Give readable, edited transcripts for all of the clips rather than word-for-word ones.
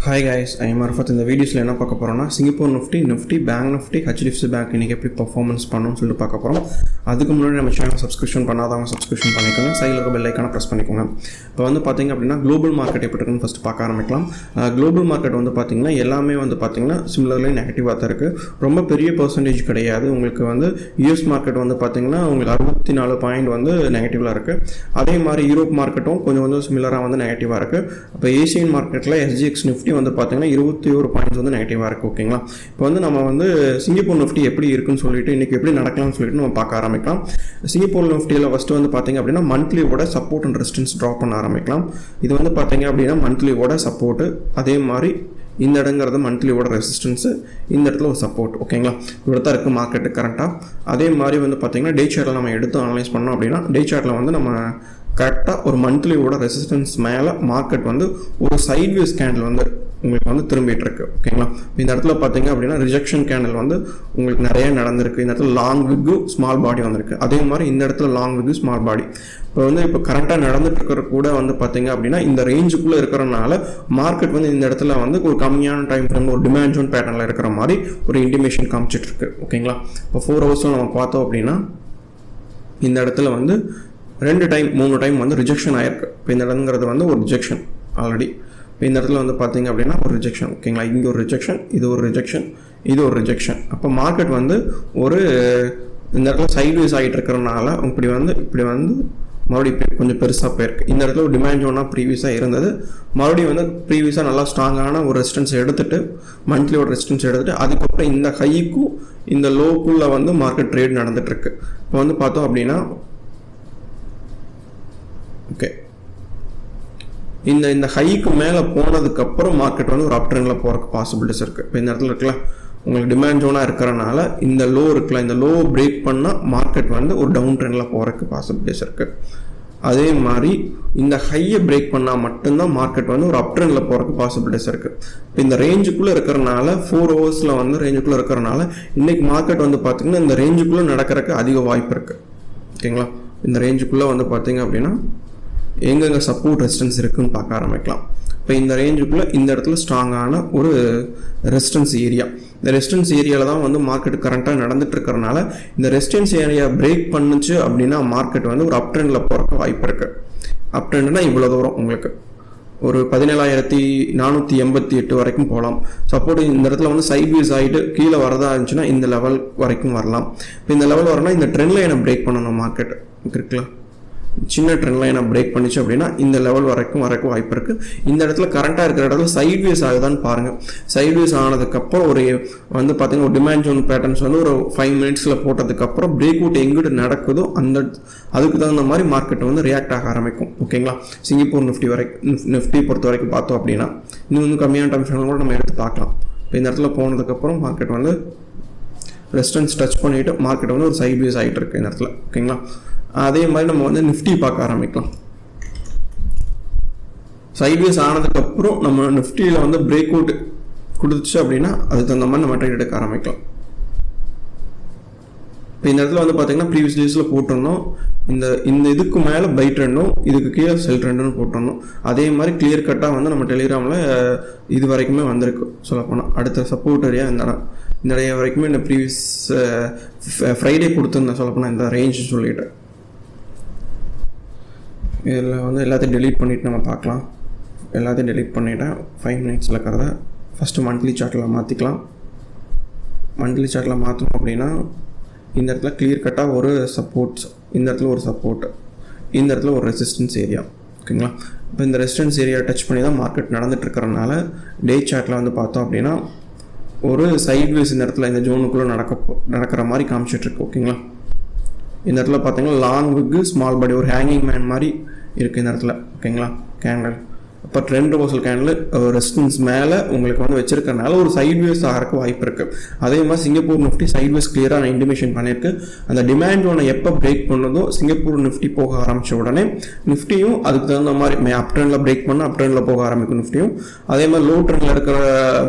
Hi guys, I am Arfat. இந்த வீடியோஸில் என்ன பார்க்க போகிறோம்னா Singapore Nifty bank Nifty HDFC bank இன்றைக்கி எப்படி பர்ஃபார்மன்ஸ் பண்ணணும்னு சொல்லிட்டு பார்க்க போகிறோம். அதுக்கு முன்னாடி நம்ம சேனல் சப்ஸ்கிரிப்ஷன் பண்ணாதவங்க சப்ஸ்கிரிப்ஷன் பண்ணிக்கோங்க, சைடில் இருக்க பெல் ஐக்கானை ப்ரெஸ் பண்ணிக்கோங்க. இப்போ வந்து பார்த்திங்க அப்படின்னா குளோபல் மார்க்கெட் எப்படி இருக்குன்னு ஃபஸ்ட்டு பார்க்க ஆரம்பிக்கலாம். குளோபல் மார்க்கெட் வந்து பார்த்திங்கன்னா எல்லாமே வந்து பார்த்திங்கன்னா சிமிலர்லி நெகட்டிவாக தான் இருக்குது. ரொம்ப பெரிய பர்சன்டேஜ் கிடையாது. உங்களுக்கு வந்து யூஎஸ் மார்க்கெட் வந்து பார்த்திங்கன்னா உங்களுக்கு 64 பாயிண்ட் வந்து நெகட்டிவாக இருக்குது. அதே மாதிரி யூரோப் மார்க்கெட்டும் கொஞ்சம் சிமிலராக வந்து நெகட்டிவாக இருக்குது. இப்போ ஏசியன் மார்க்கெட்டில் SGX நிஃப்டி வந்து பார்த்தீங்கன்னா 21 பாயிண்ட்ஸ் வந்து நெகட்டிவாக இருக்குது. ஓகேங்களா, இப்போ வந்து நம்ம வந்து சிங்கப்பூர் நிஃப்டி எப்படி இருக்குன்னு சொல்லிட்டு இன்றைக்கி எப்படி நடக்கலாம்னு சொல்லிட்டு நம்ம பார்க்க ஆரம்பிக்கலாம். சிங்கப்பூர் நிஃப்டியில் ஃபஸ்ட்டு வந்து பார்த்தீங்க அப்படின்னா மந்த்லியோட சப்போர்ட் அண்ட் ரெசிஸ்டன்ஸ் ட்ராப் பண்ண ஆரம்பிக்கலாம். இது வந்து பார்த்தீங்க அப்படின்னா மந்த்லியோட சப்போர்ட்டு, அதே மாதிரி இந்த இடங்கிறது மந்த்லியோட ரெசிஸ்டன்ஸு, இந்த இடத்துல ஒரு சப்போர்ட். ஓகேங்களா, இவ்வளோ தான் இருக்குது மார்க்கெட்டு கரண்ட்டாக. அதே மாதிரி வந்து பார்த்திங்கன்னா டே சார்ட்டில் நம்ம எடுத்து அனலைஸ் பண்ணோம் அப்படின்னா டே சார்ட்டில் வந்து நம்ம கரெக்டாக ஒரு மந்த்லியோட ரெசிஸ்டன்ஸ் மேலே மார்க்கெட் வந்து ஒரு சைட்வேஸ் கேண்டில் வந்து உங்களுக்கு வந்து திரும்பிட்டு இருக்கு. ஓகேங்களா, இந்த இடத்துல பார்த்தீங்க அப்படின்னா ரிஜெக்ஷன் கேண்டில் வந்து உங்களுக்கு நிறைய நடந்திருக்கு. இந்த இடத்துல லாங் விக்கு ஸ்மால் பாடி வந்திருக்கு. அதே மாதிரி இந்த இடத்துல லாங் விக்கு ஸ்மால் பாடி இப்போ கரெக்டாக நடந்துட்டு இருக்கிற கூட வந்து பார்த்தீங்க அப்படின்னா இந்த ரேஞ்சுக்குள்ளே இருக்கிறனால மார்க்கெட் வந்து இந்த இடத்துல வந்து ஒரு கம்மியான டைம் ஃப்ரேம் ஒரு டிமாண்ட் ஜோன் பேட்டர்னில் இருக்கிற மாதிரி ஒரு இன்டிமேஷன் காமிச்சிட்டு இருக்கு. ஓகேங்களா, இப்போ 4 ஹவர்ஸில் நம்ம பார்த்தோம் அப்படின்னா இந்த இடத்துல வந்து 3 டைம் வந்து ரிஜெக்ஷன் ஆயிருக்கு. இப்போ இந்த இடங்கிறது வந்து ஒரு ரிஜெக்ஷன் ஆல்ரெடி. இப்போ இந்த இடத்துல வந்து பார்த்தீங்க அப்படின்னா ஒரு ரிஜெக்ஷன். ஓகேங்களா, இங்கே ஒரு ரிஜெக்ஷன், இது ஒரு ரிஜெக்ஷன், இது ஒரு ரிஜெக்ஷன். அப்போ மார்க்கெட் வந்து ஒரு இந்த இடத்துல சைட்வேஸ் ஆகிட்டு இருக்கிறனால இப்படி வந்து மறுபடியும் கொஞ்சம் பெருசாக போயிருக்கு. இந்த இடத்துல ஒரு டிமாண்ட் ஜோனாக ப்ரீவியஸாக இருந்தது. மறுபடியும் வந்து ப்ரீவியஸாக நல்லா ஸ்ட்ராங்கான ஒரு ரெசிஸ்டன்ஸ் எடுத்துகிட்டு மந்த்லியோட ரெசிஸ்டன்ஸ் எடுத்துகிட்டு அதுக்கப்புறம் இந்த ஹைக்கும் இந்த லோக்குள்ளே வந்து மார்க்கெட் ட்ரேட் நடந்துகிட்ருக்கு. இப்போ வந்து பார்த்தோம் அப்படின்னா ஓகே இந்த ஹைக்கு மேலே போனதுக்கப்புறம் மார்க்கெட் வந்து ஒரு அப் ட்ரெண்டில் போகிறதுக்கு பாசிபிலிட்டிஸ் இருக்குது. இப்போ இந்த இடத்துல இருக்குல்ல உங்களுக்கு டிமாண்ட் ஜோனாக இருக்கிறனால இந்த லோ இருக்குல்ல, இந்த லோ பிரேக் பண்ணால் மார்க்கெட் வந்து ஒரு டவுன் ட்ரெண்டில் போகிறதுக்கு பாசிபிலிட்டிஸ் இருக்குது. அதே மாதிரி இந்த ஹையை பிரேக் பண்ணால் மட்டும்தான் மார்க்கெட் வந்து ஒரு அப் ட்ரெண்டில் போகிறதுக்கு பாசிபிலிட்டிஸ் இருக்குது. இப்போ இந்த ரேஞ்சுக்குள்ளே இருக்கிறனால 4 ஹவர்ஸில் வந்து ரேஞ்சுக்குள்ளே இருக்கிறனால இன்றைக்கி மார்க்கெட் வந்து பார்த்திங்கன்னா இந்த ரேஞ்சுக்குள்ளே நடக்கிறதுக்கு அதிக வாய்ப்பு இருக்குது. ஓகேங்களா, இந்த ரேஞ்சுக்குள்ளே வந்து பார்த்திங்க அப்படின்னா எங்கெங்கே சப்போர்ட் ரெசிஸ்டன்ஸ் இருக்குதுன்னு பார்க்க ஆரம்பிக்கலாம். இப்போ இந்த ரேஞ்சுக்குள்ளே இந்த இடத்துல ஸ்ட்ராங்கான ஒரு ரெசிஸ்டன்ஸ் ஏரியா, இந்த ரெசிஸ்டன்ஸ் ஏரியாவில் தான் வந்து மார்க்கெட் கரண்ட்டாக நடந்துட்டு இருக்கிறனால இந்த ரெசிஸ்டன்ஸ் ஏரியா பிரேக் பண்ணுச்சு அப்படின்னா மார்க்கெட் வந்து ஒரு அப் ட்ரெண்டில் போகிறக்கு வாய்ப்பு இருக்குது. அப் ட்ரெண்ட்னா இவ்வளோ தூரம் உங்களுக்கு ஒரு 17,488 வரைக்கும் போகலாம். சப்போர்ட் இந்த இடத்துல வந்து சைட்வேஸ் ஆகிட்டு கீழே வரதா இருந்துச்சுன்னா இந்த லெவல் வரைக்கும் வரலாம். இப்போ இந்த லெவல் வரனா இந்த ட்ரெண்ட் லைனை பிரேக் பண்ணணும் மார்க்கெட் இருக்குல்ல, சின்ன ட்ரெண்ட் லைனை பிரேக் பண்ணிச்சு அப்படின்னா இந்த லெவல் வரைக்கும் வாய்ப்பு இருக்குது. இந்த இடத்துல கரண்ட்டாக இருக்கிற இடத்துல சைட்வேஸ் ஆகுதான்னு பாருங்கள். சைட்வேஸ் ஆனதுக்கப்புறம் ஒரு வந்து பார்த்தீங்கன்னா ஒரு டிமாண்ட் ஜோன் பேட்டர்ன்ஸ் வந்து ஒரு 5 மினிட்ஸில் போட்டதுக்கப்புறம் பிரேக் அவுட் எங்கிட்டு நடக்குதோ அதுக்கு தகுந்த மாதிரி மார்க்கெட் வந்து ரியாக்ட் ஆக ஆரம்பிக்கும். ஓகேங்களா, சிங்கப்பூர் நிஃப்டி பொறுத்த வரைக்கும் பார்த்தோம் அப்படின்னா இன்னும் வந்து கம்மியான டைம் ஃப்ரேம் கூட நம்ம எடுத்து பார்க்கலாம். இப்போ இந்த இடத்துல போனதுக்கப்புறம் மார்க்கெட் வந்து ரெசிஸ்டன்ஸ் டச் பண்ணிவிட்டு மார்க்கெட் வந்து ஒரு சைட்வேஸ் ஆகிட்டு இருக்குது இந்த இடத்துல. ஓகேங்களா, அதே மாதிரி நம்ம வந்து நிஃப்டி பார்க்க ஆரம்பிக்கலாம். சைட்வேஸ் ஆனதுக்கப்புறம் நம்ம நிஃப்டியில் வந்து பிரேக் அவுட் கொடுத்துச்சு அப்படின்னா அதுக்கு தகுந்த மாதிரி நம்ம ட்ரேட் எடுக்க ஆரம்பிக்கலாம். இப்போ இந்த இடத்துல வந்து பார்த்தீங்கன்னா ப்ரீவியஸ் டேஸில் போட்டிருந்தோம் இந்த இதுக்கு மேலே பை ட்ரெண்டும் இதுக்கு கீழே செல் ட்ரெண்டுன்னு போட்டிருந்தோம். அதே மாதிரி கிளியர் கட்டாக வந்து நம்ம டெலிகிராமில் இது வரைக்குமே வந்திருக்கு. சொல்லப்போனால் அடுத்த சப்போர்ட் ஏரியா இந்த ஏரியா வரைக்குமே இந்த ப்ரீவியஸ் ஃப்ரைடே கொடுத்துருந்தேன். சொல்லப்போனால் இந்த ரேஞ்ச் சொல்லிட்டு இதில் வந்து எல்லாத்தையும் டெலீட் பண்ணிவிட்டு நம்ம பார்க்கலாம். எல்லாத்தையும் டெலீட் பண்ணிவிட்டேன். 5 மினிட்ஸில் இருக்கிறத ஃபஸ்ட்டு மந்த்லி சார்ட்டில் மாற்றிக்கலாம். மந்த்லி சார்ட்டில் மாற்றணும் அப்படின்னா இந்த இடத்துல கிளியர் கட்டாக ஒரு சப்போர்ட்ஸ், இந்த இடத்துல ஒரு சப்போர்ட்டு, இந்த இடத்துல ஒரு ரெசிஸ்டன்ஸ் ஏரியா. ஓகேங்களா, இப்போ இந்த ரெசிஸ்டன்ஸ் ஏரியா டச் பண்ணி தான் மார்க்கெட் நடந்துட்டு இருக்கிறனால டே சார்ட்டில் வந்து பார்த்தோம் அப்படின்னா ஒரு சைட்வேஸ் இந்த இடத்துல இந்த ஜோனுக்குள்ளே நடக்கிற மாதிரி காமிச்சிட்ருக்கு. ஓகேங்களா, இந்த இடத்துல பார்த்தீங்கன்னா லாங் விக்கு ஸ்மால் பாடி ஒரு ஹேங்கிங் மேன் மாதிரி இருக்குது இந்த இடத்துல. ஓகேங்களா, கேண்டில் இப்போ ட்ரெண்ட் ரிவர்சல் கேண்டில் ரெசிஸ்டன்ஸ் மேலே உங்களுக்கு வந்து வச்சிருக்கனால ஒரு சைட்வேஸ் ஆகிறதுக்கு வாய்ப்பு இருக்குது. அதே மாதிரி சிங்கப்பூர் நிஃப்டி சைட்வேஸ் கிளியராக நான் இன்டிமேஷன் பண்ணியிருக்கு. அந்த டிமாண்ட் ஒன்று எப்போ பிரேக் பண்ணதோ சிங்கப்பூர் நிஃப்டி போக ஆரம்பித்த உடனே நிஃப்டியும் அதுக்கு தகுந்த மாதிரி அப் ட்ரெண்டில் பிரேக் பண்ண அப் ட்ரெண்டில் போக ஆரம்பிக்கும் நிஃப்டியும். அதே மாதிரி லோ ட்ரெண்டில் இருக்கிற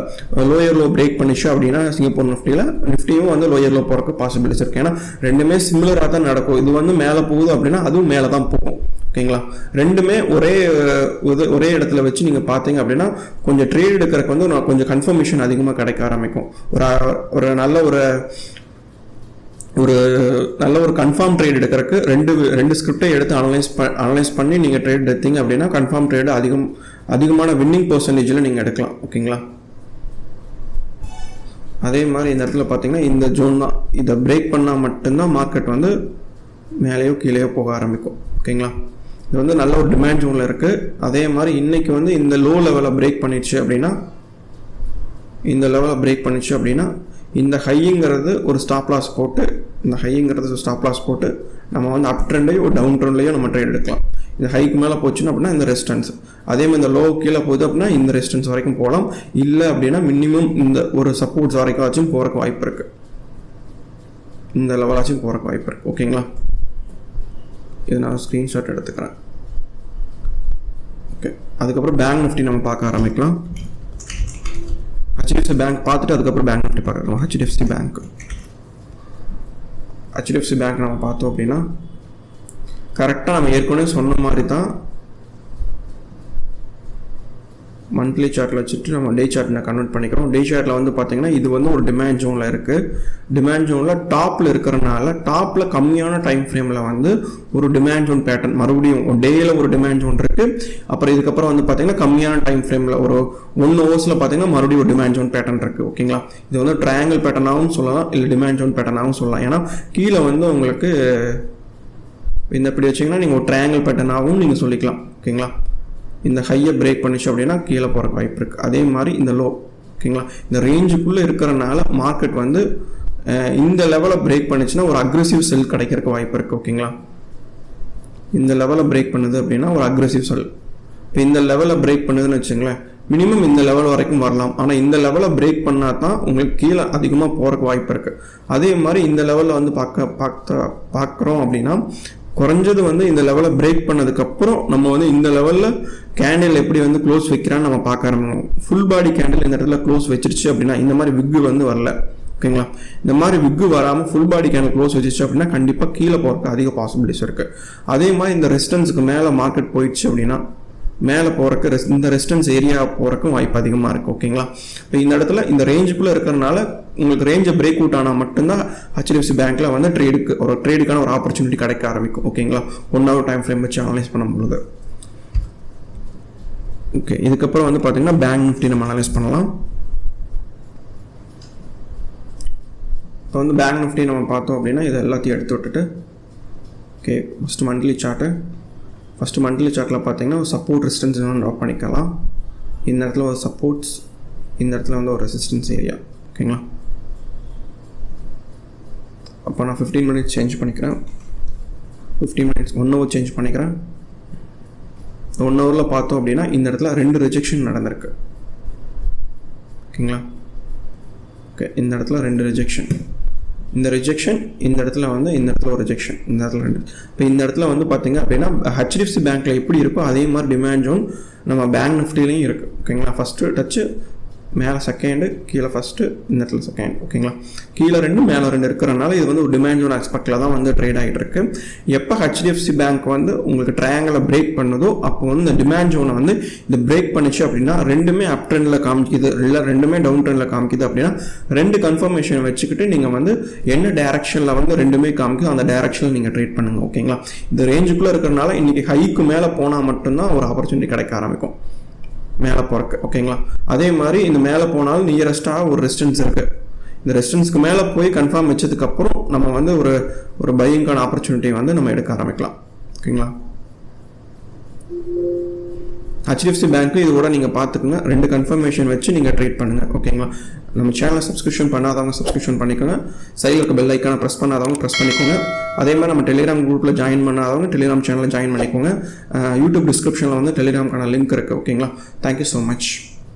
லோயர் லோ பிரேக் பண்ணிச்சு அப்படின்னா சிங்கப்பூர் நிஃப்டியும் வந்து லோயர் லோ போகிறதுக்கு பாசிபிலிட்டிஸ் இருக்குது. ஏன்னா ரெண்டுமே சிமிலராக தான் நடக்கும். இது வந்து மேலே போகுது அப்படின்னா அதுவும் மேலே தான் போகும். ஓகேங்களா. ரெண்டுமே ஒரே இடத்துல வச்சு நீங்கள் பார்த்தீங்க அப்படின்னா கொஞ்சம் ட்ரேட் எடுக்கிறதுக்கு வந்து கொஞ்சம் கன்ஃபர்மேஷன் அதிகமாக கிடைக்க ஆரம்பிக்கும். ஒரு நல்ல ஒரு கன்ஃபார்ம் ட்ரேட் எடுக்கிறதுக்கு ரெண்டு ஸ்கிரிப்டை எடுத்து அனலைஸ் பண்ணி நீங்கள் ட்ரேட் எடுத்தீங்க அப்படின்னா கன்ஃபார்ம் ட்ரேடு அதிகமான வின்னிங் பர்சன்டேஜில் நீங்கள் எடுக்கலாம். ஓகேங்களா. அதே மாதிரி இந்த இடத்துல பார்த்தீங்கன்னா இந்த ஜோன் தான், இதை பிரேக் பண்ணால் மட்டும்தான் மார்க்கெட் வந்து மேலேயோ கீழேயோ போக ஆரம்பிக்கும். ஓகேங்களா. இது வந்து நல்ல ஒரு டிமாண்ட் ஜோனில் இருக்குது. அதே மாதிரி இன்றைக்கி வந்து இந்த லோ லெவலை பிரேக் பண்ணிடுச்சு அப்படின்னா இந்த ஹைங்கிறது ஒரு ஸ்டாப் லாஸ் போட்டு நம்ம வந்து அப் ட்ரெண்ட்லையோ டவுன் ட்ரெண்ட்லையோ நம்ம ட்ரேட் எடுக்கலாம். இந்த ஹைக்கு மேலே போச்சுன்னா அப்படின்னா இந்த ரெசிஸ்டன்ஸ், அதே மாதிரி இந்த லோ கீழே போகுது அப்படின்னா இந்த ரெசிஸ்டன்ஸ் வரைக்கும் போகலாம். இல்லை அப்படின்னா மினிமம் இந்த ஒரு சப்போர்ட்ஸ் வரைக்கும் ஆச்சும் போகிறக்கு வாய்ப்பு இருக்குது, இந்த லெவலாச்சும் போகிறக்கு வாய்ப்பு இருக்குது. ஓகேங்களா. இது நான் ஸ்க்ரீன்ஷாட் எடுத்துக்கிறேன். ஓகே, அதுக்கப்புறம் பேங்க் நிஃப்டி நம்ம பார்க்க ஆரம்பிக்கலாம். HDFC பேங்க் பார்த்துட்டு அதுக்கப்புறம் பேங்க் நிஃப்டி பார்க்கலாம். HDFC பேங்க் நம்ம பார்த்தோம் அப்படின்னா கரெக்டாக நம்ம ஏற்கனவே சொன்ன மாதிரி தான் மந்த்லி சார்ட்டில் வச்சுட்டு நம்ம டே சார்ட்டில் கன்வெர்ட் பண்ணிக்கிறோம். டே சார்ட்டில் வந்து பார்த்தீங்கன்னா இது வந்து ஒரு டிமாண்ட் ஜோனில் இருக்குது. டிமாண்ட் ஜோனில் டாப்பில் இருக்கிறனால டாப்பில் கம்மியான டைம் ஃப்ரேமில் வந்து ஒரு டிமாண்ட் ஜோன் பேட்டர்ன் மறுபடியும் டேயில் ஒரு டிமாண்ட் ஜோன் இருக்குது. அப்புறம் இதுக்கப்புறம் வந்து பார்த்தீங்கன்னா கம்மியான டைம் ஃப்ரேமில் ஒரு 1 ஹவர்ஸில் பார்த்தீங்கன்னா மறுபடியும் ஒரு டிமாண்ட் ஜோன் பேட்டர்ன் இருக்குது. ஓகேங்களா. இது வந்து ட்ரையாங்கிள் பேட்டர்னாகவும் சொல்லலாம், இல்லை டிமாண்ட் ஜோன் பேட்டர்னாகவும் சொல்லலாம். ஏன்னா கீழே வந்து உங்களுக்கு இந்த இப்படி வச்சிங்கன்னா நீங்கள் ஒரு ட்ரையாங்கிள் பேட்டர்னாகவும் நீங்கள் சொல்லிக்கலாம். ஓகேங்களா. இந்த ஹையை பிரேக் பண்ணிச்சு அப்படின்னா கீழே போகிறக்கு வாய்ப்பு இருக்குது. அதே மாதிரி இந்த லோ, ஓகேங்களா, இந்த ரேஞ்சுக்குள்ளே இருக்கிறனால மார்க்கெட் வந்து இந்த லெவலை பிரேக் பண்ணிச்சுன்னா ஒரு அக்ரெசிவ் செல் கிடைக்கிறதுக்கு வாய்ப்பு இருக்குது. ஓகேங்களா. இந்த லெவலை பிரேக் பண்ணுது அப்படின்னா ஒரு அக்ரெசிவ் செல். இப்போ இந்த லெவலை பிரேக் பண்ணுதுன்னு வச்சுங்களேன், மினிமம் இந்த லெவல் வரைக்கும் வரலாம். ஆனால் இந்த லெவலை பிரேக் பண்ணால் தான் உங்களுக்கு கீழே அதிகமாக போகிறக்கு வாய்ப்பு இருக்குது. அதே மாதிரி இந்த லெவலில் வந்து பார்க்குறோம் அப்படின்னா குறைஞ்சது வந்து இந்த லெவலை பிரேக் பண்ணதுக்கப்புறம் நம்ம வந்து இந்த லெவலில் கேண்டில் எப்படி வந்து க்ளோஸ் வைக்கிறான்னு நம்ம பார்க்க ஆரம்பிக்கணும். ஃபுல் பாடி கேண்டில் இந்த இடத்துல க்ளோஸ் வச்சிருச்சு அப்படின்னா இந்த மாதிரி விக்கு வந்து வரல. ஓகேங்களா. இந்த மாதிரி விக்கு வராமல் ஃபுல் பாடி கேண்டில் க்ளோஸ் வச்சிருச்சு அப்படின்னா கண்டிப்பாக கீழே போகிறதுக்கு அதிக பாசிபிலிட்டிஸ் இருக்குது. அதே மாதிரி இந்த ரெசிஸ்டன்ஸுக்கு மேலே மார்க்கெட் போயிடுச்சு அப்படின்னா மேலே போகிறக்கு இந்த ரெசிஸ்டன்ஸ் ஏரியா போகிறக்கும் வாய்ப்பு அதிகமாக இருக்குது. ஓகேங்களா. இப்போ இந்த இடத்துல இந்த ரேஞ்சுக்குள்ளே இருக்கிறனால உங்களுக்கு ரேஞ்சை பிரேக் அவுட் ஆனால் மட்டும்தான் HDFC பேங்க்கில் வந்து ட்ரேடுக்கான ஒரு ஆப்பர்ச்சுனிட்டி கிடைக்க ஆரம்பிக்கும். ஓகேங்களா. 1 hour டைம் ஃப்ரேம் வச்சு அனலைஸ் பண்ணும்போது. ஓகே, இதுக்கப்புறம் வந்து பார்த்தீங்கன்னா பேங்க் நிஃப்டி நம்ம அனலைஸ் பண்ணலாம். இப்போ வந்து பேங்க் நிஃப்டி நம்ம பார்த்தோம் அப்படின்னா இதை எல்லாத்தையும் எடுத்து விட்டுட்டு ஓகே ஃபஸ்ட்டு மந்த்லி சார்ட்டில் பார்த்தீங்கன்னா ஒரு சப்போர்ட் ரெசிஸ்டன்ஸ் ட்ரா பண்ணிக்கலாம். இந்த இடத்துல ஒரு சப்போர்ட்ஸ், இந்த இடத்துல வந்து ஒரு ரெசிஸ்டன்ஸ் ஏரியா. ஓகேங்களா. அப்போ நான் 15 minutes சேஞ்ச் பண்ணிக்கிறேன். 15 minutes 1 hour சேஞ்ச் பண்ணிக்கிறேன். 1 hourல பார்த்தோம் அப்படின்னா இந்த இடத்துல 2 ரிஜெக்ஷன் நடந்திருக்கு. ஓகேங்களா. ஓகே, இந்த இடத்துல 2 ரிஜெக்ஷன், இந்த இடத்துல வந்து இந்த இடத்துல ஒரு ரிஜெக்ஷன், இந்த இடத்துல 2. இப்போ இந்த இடத்துல வந்து பார்த்தீங்க அப்படின்னா HDFC பேங்க்கில் எப்படி இருக்கோ அதே மாதிரி டிமாண்ட் ஜோன் நம்ம பேங்க் நிஃப்டிலையும் இருக்குது. ஓகேங்களா. ஃபஸ்ட்டு டச்சு, மேலே செகண்டு, கீழே ஃபஸ்ட்டு, இந்த இடத்துல செகண்ட். ஓகேங்களா. கீழே 2 மேலே 2 இருக்கிறனால இது வந்து ஒரு டிமாண்ட் ஜோன் எக்ஸ்பெக்டில் தான் வந்து ட்ரேட் ஆகிட்டு இருக்கு. எப்போ HDFC பேங்க் வந்து உங்களுக்கு ட்ரையாங்கிளை பிரேக் பண்ணுதோ அப்போ வந்து இந்த டிமாண்ட் ஜோனை வந்து இந்த பிரேக் பண்ணிச்சு அப்படின்னா ரெண்டுமே அப் ட்ரெண்டில் காமிக்குது, இல்லை ரெண்டுமே டவுன் ட்ரெண்டில் காமிக்குது அப்படின்னா 2 கன்ஃபர்மேஷன் வச்சுக்கிட்டு நீங்கள் வந்து என்ன டைரக்ஷனில் வந்து ரெண்டுமே காமிக்குது அந்த டைரக்ஷனில் நீங்கள் ட்ரேட் பண்ணுங்கள். ஓகேங்களா. இந்த ரேஞ்சுக்குள்ளே இருக்கிறனால இன்றைக்கி ஹைக்கு மேலே போனால் மட்டும்தான் ஒரு ஆப்பர்ச்சுனிட்டி கிடைக்க ஆரம்பிக்கும் மேலே போகிறக்கு. ஓகேங்களா. அதே மாதிரி இந்த மேலே போனாலும் நியரஸ்ட்டாக ஒரு ரெசிஸ்டன்ஸ் இருக்குது. இந்த ரெசிஸ்டன்ஸ்க்கு மேலே போய் கன்ஃபார்ம் வச்சதுக்கப்புறம் நம்ம வந்து ஒரு பையிங்கான ஆப்பர்ச்சுனிட்டி வந்து நம்ம எடுக்க ஆரம்பிக்கலாம். ஓகேங்களா. HDFC பேங்க்கு இது கூட நீங்கள் பார்த்துக்குங்க. 2 கன்ஃபர்மேஷன் வச்சு நீங்கள் ட்ரேட் பண்ணுங்கள். ஓகேங்களா. நம்ம சேனலை சப்ஸ்கிரிப்ஷன் பண்ணாதவங்க சப்ஸ்கிரிப்ஷன் பண்ணிக்கோங்க. சைடில் இருக்க பெல் ஐக்கானை ப்ரெஸ் பண்ணாதவங்க ப்ரெஸ் பண்ணிக்கோங்க. அதே மாதிரி நம்ம டெலிகிராம் குரூப்பில் ஜாயின் பண்ணாதவங்க டெலிகிராம் சேனலில் ஜாயின் பண்ணிக்கோங்க. யூடியூப் டிஸ்கிரிப்ஷனில் வந்து டெலிகிராம்க்கான லிங்க் இருக்குது. ஓகேங்களா. Thank you so much.